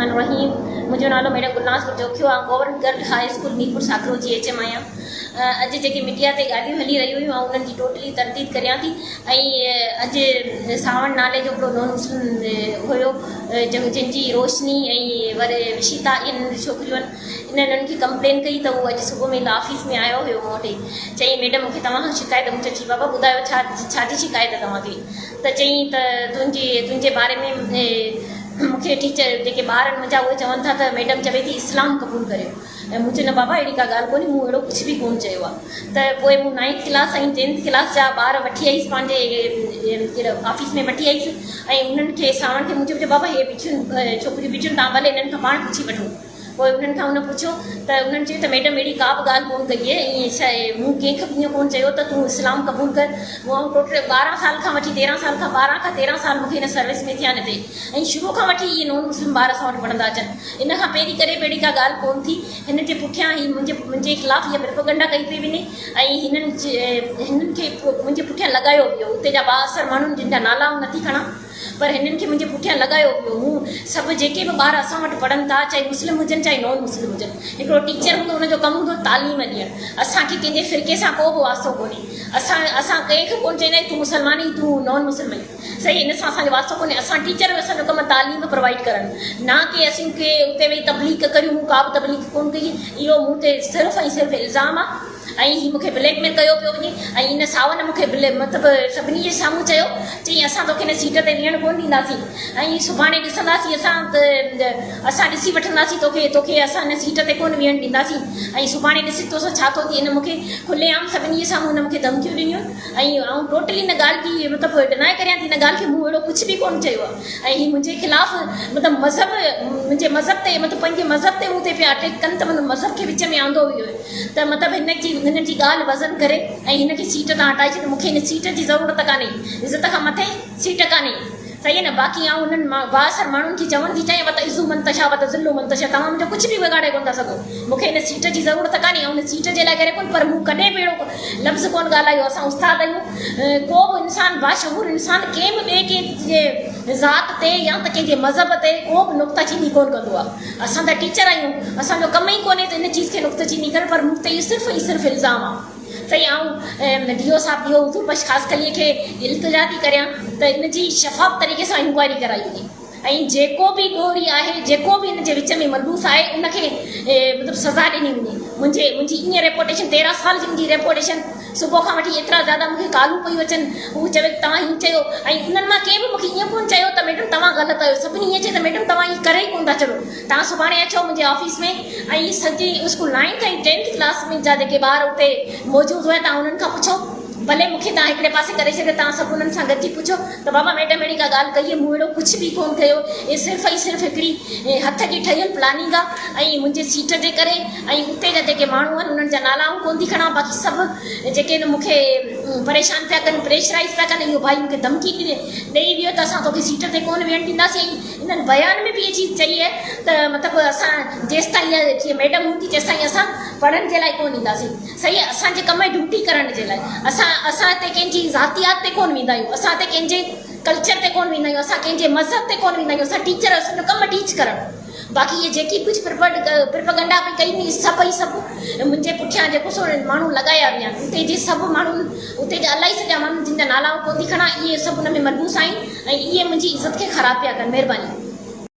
रहीम। मुझो नालो मैडम गुलनाज जोखियो आहे। Government girl high school Mirpur Sakro जी एच एम आहियां। अॼु जेके मीडिया ते ॻाल्हियूं हली रही हुयूं मां उन्हनि जी टोटली तरदीद करियां थी। अॼु सावण नाले जो हिकिड़ो नॉन मुस्लिम हुयो जिनजी रोशनी ऐं वरी विशिता इन छोकिरियूं आहिनि इन्हनि खे कंप्लेन कई त उहो अॼु सुबुह में ऑफिस में आयो हुयो मूं वटि। चई मैडम मूंखे तव्हां खां शिकायत। मूं चई बाबा ॿुधायो छाजी शिकायत आहे तव्हांखे? त चई त तुंहिंजे बारे में मूंखे टीचर जेके ॿार आहिनि मुंहिंजा उहे चवनि था त मैडम चवे थी इस्लाम क़बूल करियो। ऐं मुंहिंजो न बाबा अहिड़ी का ॻाल्हि कोन्हे, मूं अहिड़ो कुझु बि कोन चयो आहे। त पोइ मूं 9th क्लास ऐं 10th क्लास जा ॿार वठी आईसि पंहिंजे ऑफिस में वठी आईसि ऐं उन्हनि खे सावण खे मुंहिंजो बाबा हे बिछियूं छोकिरियूं बिछियूं तव्हां भले इन्हनि खां पाण पुछी वठो। पोइ उन्हनि खां उन पुछियो त उन्हनि चयो त मैडम अहिड़ी का बि ॻाल्हि कोन कई आहे, ईअं छा आहे, मूं कंहिंखे बि ईअं कोन चयो त तूं इस्लाम क़बूल कर। मूं टोटल 12 साल खां वठी 13 साल खां 12 खां 13 साल मूंखे हिन सर्विस में थिया न थिए ऐं शुरू खां वठी इहे नॉन मुस्लिम ॿार असां वटि पढ़ंदा अचनि। इन खां पहिरीं करे बि अहिड़ी का ॻाल्हि कोन थी। हिन जे पुठियां ई मुंहिंजे ख़िलाफ़ु हीअ प्रोपेगेंडा कई पई वञे ऐं हिननि खे मुंहिंजे पुठियां लॻायो वियो। उते जा बाअसर माण्हुनि जिन जा नाला नथी खणा पर हिननि खे मुंहिंजे पुठियां लॻायो वियो। मूं सभु जेके बि ॿार असां वटि पढ़नि था चाहे मुस्लिम हुजनि चाहे नॉन मुस्लिम हुजनि, हिकिड़ो टीचर हूंदो हुनजो कमु हूंदो तालीम ॾियणु। असांखे कंहिंजे फ़िरके सां को बि वास्तो कोन्हे। असां कंहिंखे कोन चवंदा आहियूं तूं मुस्लमान आहीं तूं नॉन मुस्लिम आहीं, सही, हिन सां असांजो वास्तो कोन्हे। असां टीचर असांजो कमु तालीम प्रोवाइड करणु, न की असीं के उते वेही तबलीग करियूं। मूं का बि तबलीग कोन कई। इहो मूं ते सिर्फ़ु ऐं सिर्फ़ु इल्ज़ाम आहे ऐं हीअ मूंखे ब्लैकमेल कयो पियो वञे। ऐं इन सावन मूंखे मतिलबु सभिनी जे साम्हूं चयो, चई असां तोखे हिन सीट ते विहणु कोन ॾींदासीं ऐं सुभाणे ॾिसंदासीं असां त असां ॾिसी वठंदासीं तोखे असां हिन सीट ते कोन विहणु ॾींदासीं ऐं सुभाणे ॾिसी तोसां छा थो थिए। हिन मूंखे खुलेआम सभिनी जे साम्हूं हिन मूंखे धमकियूं ॾिनियूं ऐं टोटली हिन ॻाल्हि जी मतिलबु डिनाए करियां थी। हिन ॻाल्हि खे मूं अहिड़ो कुझु बि कोन चयो आहे ऐं हीअ मुंहिंजे ख़िलाफ़ु मतिलबु मुंहिंजे मज़हब ते मतिलबु पंहिंजे मज़हब ते मूं ते पिया अटैक कनि त मज़हब खे विच में आंदो हुयो त मतिलबु हिन जी ॻाल्हि वज़न करे ऐं हिन खे सीट तां हटाए छॾियो। मूंखे हिन सीट जी ज़रूरत कान्हे, इज़त खां मथे सीट कान्हे, सही आहे न। बाक़ी आउं हुननि बाअसर माण्हुनि खे चवनि थी चाहियां वत इज़ू मंतशा वत ज़िल्लू मंतशा, तव्हां मुंहिंजो कुझु बि बिगाड़े कोन था सघो। मूंखे हिन सीट जी ज़रूरत कान्हे ऐं हिन सीट जे लाइ करे कोन, पर मूं कॾहिं बि अहिड़ो लफ़्ज़ कोन ॻाल्हायो। असां उस्ताद आहियूं। को बि इंसानु बाशहूर इंसानु कंहिं बि ॿिए कंहिंजे ज़ात ते या त कंहिंजे मज़हब ते को बि नुक्ताचीनी कोन कंदो आहे। असां त टीचर आहियूं, असांजो कमु ई कोन्हे त इन चीज़ खे नुक्ताचीनी करे, पर मूं ते इहो सिर्फ़ु ऐं सिर्फ़ु इल्ज़ाम आहे। सही, ऐं डी ओ साहब डी ओ उर्दू बश ख़ासि कलीअ खे इल्तिजा थी करियां त इन जी शफ़ाफ़ तरीक़े सां इंक्वायरी कराई वञे ऐं जेको बि ॻोरी आहे जेको बि हिन जे विच में मलबूस आहे उनखे मतिलबु सज़ा ॾिनी वञे। मुंहिंजी ईअं रेपुटेशन 13 साल जी मुंहिंजी रेपुटेशन सुबुह खां वठी एतिरा ज़्यादा मूंखे कालूं पई अचनि। हू चवे तव्हां हीअं चयो ऐं उन्हनि मां कंहिं बि मूंखे ईअं कोन चयो त मैडम तव्हां ग़लति आहियो। सभिनी ईअं चयो त मैडम तव्हां ईअं करे ई कोन था छॾो, तव्हां सुभाणे अचो मुंहिंजे ऑफिस में ऐं सॼी स्कूल 9th ऐं 10th क्लास में जा जेके ॿार उते मौजूदु हुआ तव्हां उन्हनि खां पुछो। भले मूंखे तव्हां हिकिड़े पासे करे छॾियो, तव्हां सभु उन्हनि सां गॾिजी पुछो त बाबा मैडम अहिड़ी का ॻाल्हि कई आहे, मूं अहिड़ो कुझु बि कोन कयो। इहे सिर्फ़ु ऐं सिर्फ़ु हिकिड़ी हथ जी ठहियल प्लानिंग आहे ऐं मुंहिंजे सीट जे करे ऐं उते जा जेके माण्हू आहिनि उन्हनि जा नाला आऊं कोन थी खणा। बाक़ी सभु जेके मूंखे परेशान पिया कनि, प्रेशराइज़ पिया कनि, इहो भाई मूंखे धमकी ॾेई वियो त असां तोखे सीट ते कोन विहणु ॾींदासीं। ऐं इन्हनि बयान में बि इहा चीज़ चई आहे त मतिलबु असां जेसि ताईं जीअं मैडम हूंदी तेसि ताईं असां पढ़ण जे लाइ कोन ईंदासीं। सही आहे, असांजे कम जी ड्यूटी करण जे लाइ असां हिते कंहिंजी ज़ातियात ते कोन वेंदा आहियूं, असां हिते कंहिंजे कल्चर ते कोन वेंदा आहियूं, असां कंहिंजे मज़हब ते कोन वेंदा आहियूं। असां टीचर, असांजो कमु टीच करणु। बाक़ी इहे जेकी कुझु प्रोपेगेंडा पई कई हुई सभु ई सभु मुंहिंजे पुठियां जेको सो माण्हू लॻाया विया आहिनि। उते जे सभु माण्हू, उते जा इलाही सॼा माण्हू जिन जा नाला कोन थी खणा, इहे सभु हुन में मलबूस आहिनि ऐं इहे मुंहिंजी इज़त खे ख़राबु पिया कनि। महिरबानी।